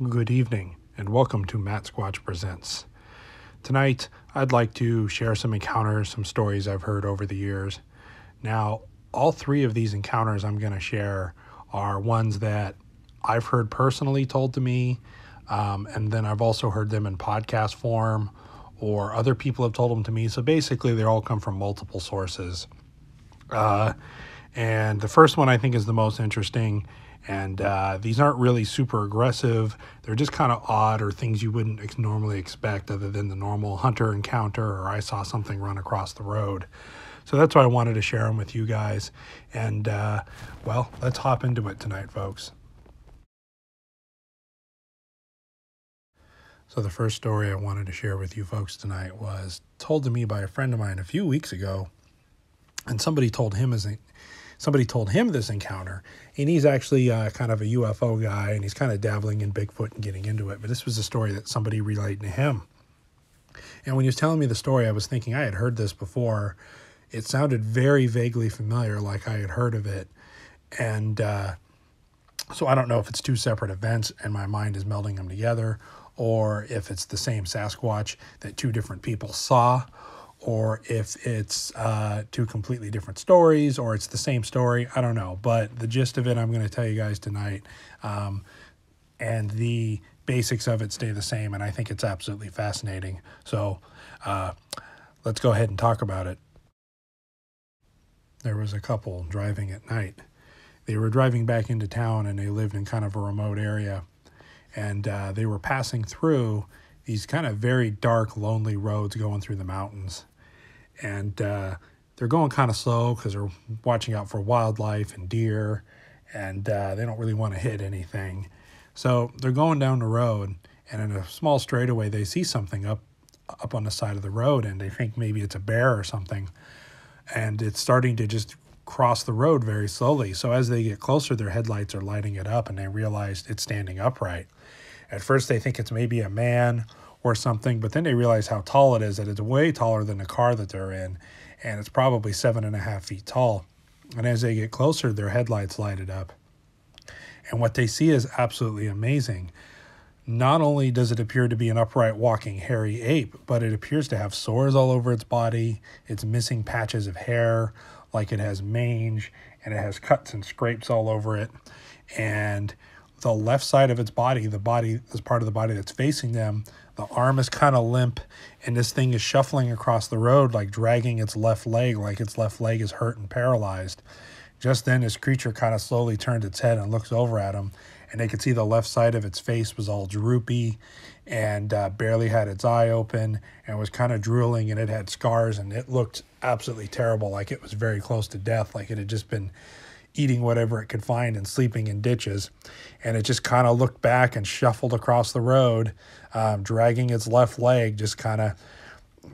Good evening, and welcome to Mattsquatch Presents. Tonight, I'd like to share some encounters, some stories I've heard over the years. Now, all three of these encounters I'm going to share are ones that I've heard personally told to me, and then I've also heard them in podcast form, or other people have told them to me. So basically, they all come from multiple sources. And the first one I think is the most interesting. And these aren't really super aggressive. They're just kind of odd, or things you wouldn't normally expect other than the normal hunter encounter, or I saw something run across the road. So that's why I wanted to share them with you guys. And, well, let's hop into it tonight, folks. So the first story I wanted to share with you folks tonight was told to me by a friend of mine a few weeks ago. And somebody told him this encounter, and he's actually kind of a UFO guy, and he's kind of dabbling in Bigfoot and getting into it. But this was a story that somebody relayed to him. And when he was telling me the story, I was thinking I had heard this before. It sounded very vaguely familiar, like I had heard of it. And so I don't know if it's two separate events and my mind is melding them together, or if it's the same Sasquatch that two different people saw, or if it's two completely different stories, or it's the same story. I don't know. But the gist of it, I'm going to tell you guys tonight. And the basics of it stay the same, and I think it's absolutely fascinating. So let's go ahead and talk about it. There was a couple driving at night. They were driving back into town, and they lived in kind of a remote area. And they were passing through these kind of very dark, lonely roads going through the mountains. And they're going kind of slow because they're watching out for wildlife and deer, and they don't really want to hit anything. So they're going down the road, and in a small straightaway, they see something up on the side of the road, and they think maybe it's a bear or something. And it's starting to just cross the road very slowly. So as they get closer, their headlights are lighting it up, and they realize it's standing upright. At first, they think it's maybe a man or something, but then they realize how tall it is, that it's way taller than the car that they're in, and it's probably 7.5 feet tall. And as they get closer, their headlights light it up. And what they see is absolutely amazing. Not only does it appear to be an upright walking hairy ape, but it appears to have sores all over its body. It's missing patches of hair, like it has mange, and it has cuts and scrapes all over it. And the left side of its body, this part of the body that's facing them, the arm is kind of limp, and this thing is shuffling across the road, like dragging its left leg, like its left leg is hurt and paralyzed. Just then, this creature kind of slowly turned its head and looks over at him, and they could see the left side of its face was all droopy and barely had its eye open, and was kind of drooling, and it had scars, and it looked absolutely terrible, like it was very close to death, like it had just been eating whatever it could find and sleeping in ditches. And it just kind of looked back and shuffled across the road, dragging its left leg, just kind of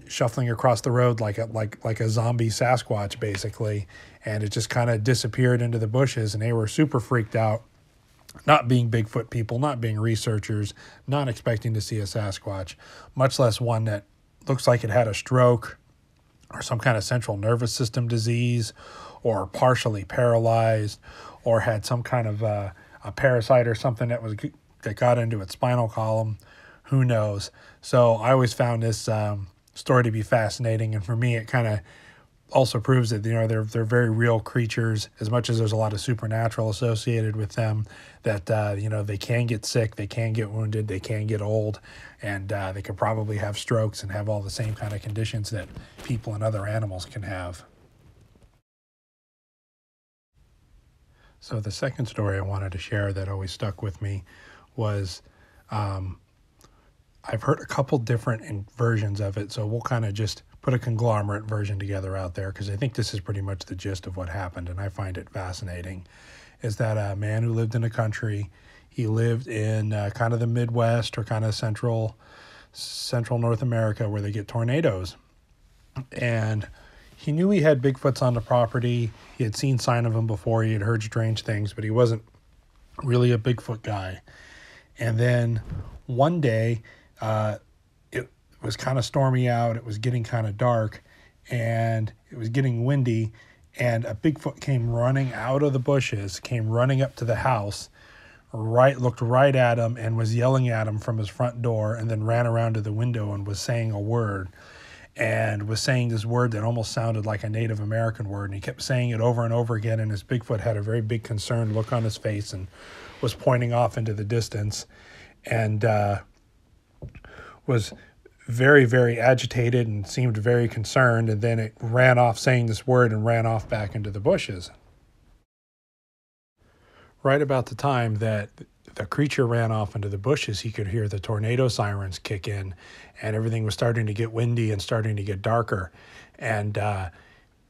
shuffling across the road like a zombie Sasquatch, basically. And it just kind of disappeared into the bushes, and they were super freaked out, not being Bigfoot people, not being researchers, not expecting to see a Sasquatch, much less one that looks like it had a stroke or some kind of central nervous system disease, or partially paralyzed, or had some kind of a parasite or something that got into its spinal column. Who knows? So I always found this story to be fascinating, and for me, it kind of also proves that they're very real creatures. As much as there's a lot of supernatural associated with them, that they can get sick, they can get wounded, they can get old, and they could probably have strokes and have all the same kind of conditions that people and other animals can have. So the second story I wanted to share that always stuck with me was, I've heard a couple different versions of it, so we'll kind of just put a conglomerate version together out there, because I think this is pretty much the gist of what happened, and I find it fascinating. Is that a man who lived in the country, he lived in kind of the Midwest, or kind of central North America, where they get tornadoes. And he knew he had Bigfoots on the property. He had seen sign of them before. He had heard strange things, but he wasn't really a Bigfoot guy. And then one day, it was kind of stormy out. It was getting kind of dark, and it was getting windy. And a Bigfoot came running out of the bushes, came running up to the house, looked right at him and was yelling at him from his front door, and then ran around to the window and was saying a word, and was saying this word that almost sounded like a Native American word. And he kept saying it over and over again. And his Bigfoot had a very big concerned look on his face and was pointing off into the distance, and was very, very agitated and seemed very concerned. And then it ran off saying this word and ran off back into the bushes. Right about the time that the creature ran off into the bushes, he could hear the tornado sirens kick in, and everything was starting to get windy and starting to get darker. And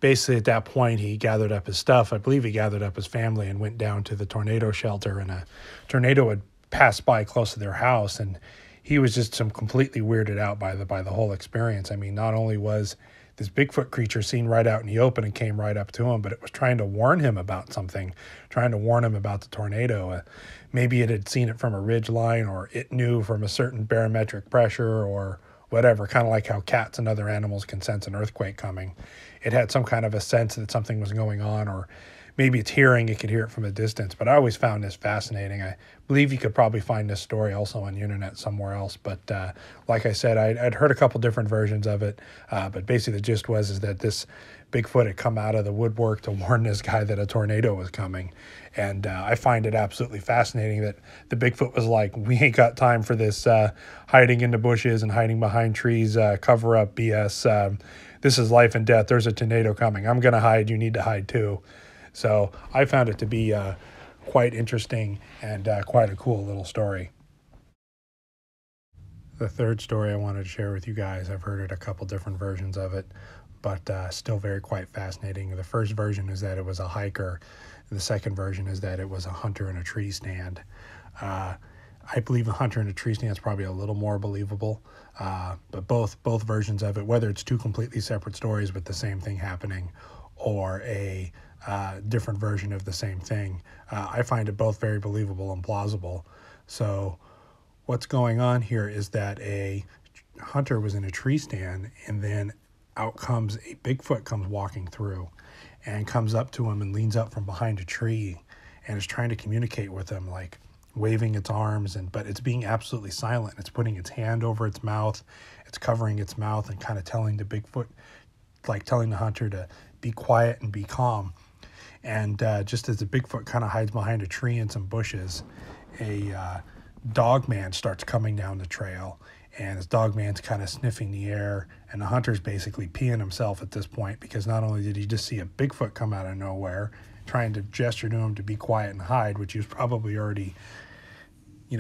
basically at that point, he gathered up his stuff. I believe he gathered up his family and went down to the tornado shelter, and a tornado had passed by close to their house, and he was just completely weirded out by the whole experience. I mean, not only was this Bigfoot creature seen right out in the open and came right up to him, but it was trying to warn him about something, trying to warn him about the tornado. Maybe it had seen it from a ridge line, or it knew from a certain barometric pressure or whatever, kind of like how cats and other animals can sense an earthquake coming. It had some kind of a sense that something was going on, or maybe it's hearing, it could hear it from a distance. But I always found this fascinating. I believe you could probably find this story also on the internet somewhere else. But like I said, I'd heard a couple different versions of it. But basically the gist is that this Bigfoot had come out of the woodwork to warn this guy that a tornado was coming. And I find it absolutely fascinating that the Bigfoot was like, we ain't got time for this hiding in the bushes and hiding behind trees, cover up BS. This is life and death. There's a tornado coming. I'm going to hide. You need to hide too. So I found it to be quite interesting and quite a cool little story. The third story I wanted to share with you guys, I've heard it a couple different versions of it, but still quite fascinating. The first version is that it was a hiker. The second version is that it was a hunter in a tree stand. I believe a hunter in a tree stand is probably a little more believable, but both versions of it, whether it's two completely separate stories with the same thing happening, or a different version of the same thing, I find it both very believable and plausible. So what's going on here is that a hunter was in a tree stand, and then out comes a Bigfoot, comes walking through and comes up to him and leans up from behind a tree and is trying to communicate with him, like waving its arms, but it's being absolutely silent. It's putting its hand over its mouth, it's covering its mouth and kind of telling the Bigfoot, like telling the hunter to be quiet and be calm. And just as the Bigfoot kind of hides behind a tree and some bushes, a dog man starts coming down the trail, and this dog man's kind of sniffing the air, and the hunter's basically peeing himself at this point, because not only did he just see a Bigfoot come out of nowhere trying to gesture to him to be quiet and hide, which he was probably already,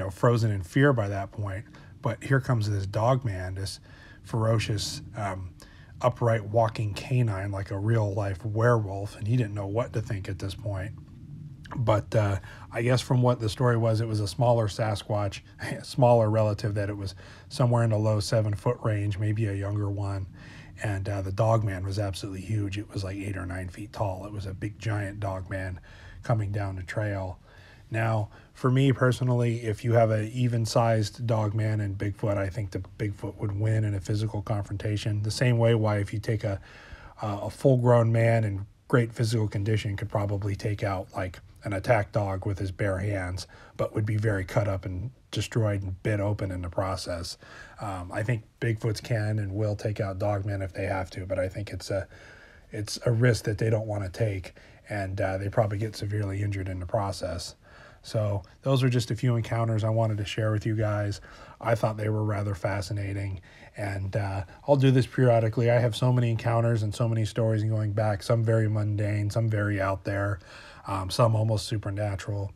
frozen in fear by that point, but here comes this dog man, this ferocious, upright walking canine, like a real life werewolf, and he didn't know what to think at this point. But I guess from what the story was, it was a smaller Sasquatch, a smaller relative, that it was somewhere in the low 7-foot range, maybe a younger one. And the dog man was absolutely huge. It was like 8 or 9 feet tall. It was a big giant dog man coming down the trail. Now, for me personally, if you have an even-sized dog man and Bigfoot, I think the Bigfoot would win in a physical confrontation. The same way why if you take a full-grown man in great physical condition could probably take out like an attack dog with his bare hands, but would be very cut up and destroyed and bit open in the process. I think Bigfoots can and will take out dogmen if they have to, but I think it's a risk that they don't want to take, and they probably get severely injured in the process. So those are just a few encounters I wanted to share with you guys. I thought they were rather fascinating, and I'll do this periodically. I have so many encounters and so many stories going back, some very mundane, some very out there, some almost supernatural.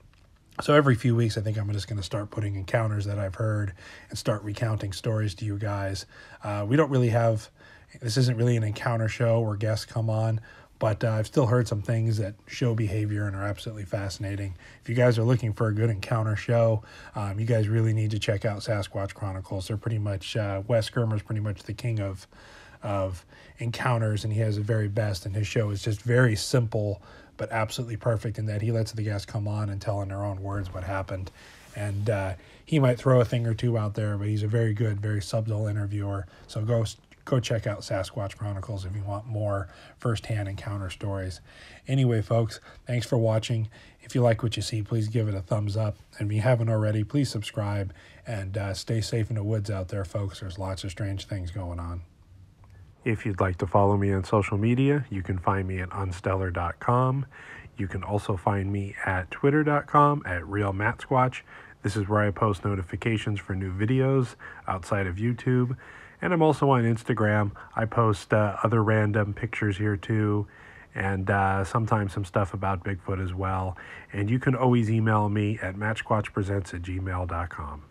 So every few weeks, I think I'm just going to start putting encounters that I've heard and start recounting stories to you guys. We don't really have, this isn't really an encounter show where guests come on, but I've still heard some things that show behavior and are absolutely fascinating. If you guys are looking for a good encounter show, you guys really need to check out Sasquatch Chronicles. They're pretty much, Wes Germer's pretty much the king of encounters, and he has the very best, and his show is just very simple but absolutely perfect in that he lets the guests come on and tell in their own words what happened. And he might throw a thing or two out there, but he's a very good, very subtle interviewer. So go go check out Sasquatch Chronicles if you want more firsthand encounter stories. Anyway, folks, thanks for watching. If you like what you see, please give it a thumbs up. And if you haven't already, please subscribe and stay safe in the woods out there, folks. There's lots of strange things going on. If you'd like to follow me on social media, you can find me at unstellar.com. You can also find me at twitter.com at realmattsquatch. This is where I post notifications for new videos outside of YouTube. And I'm also on Instagram. I post other random pictures here too, and sometimes some stuff about Bigfoot as well. And you can always email me at mattsquatchpresents@gmail.com.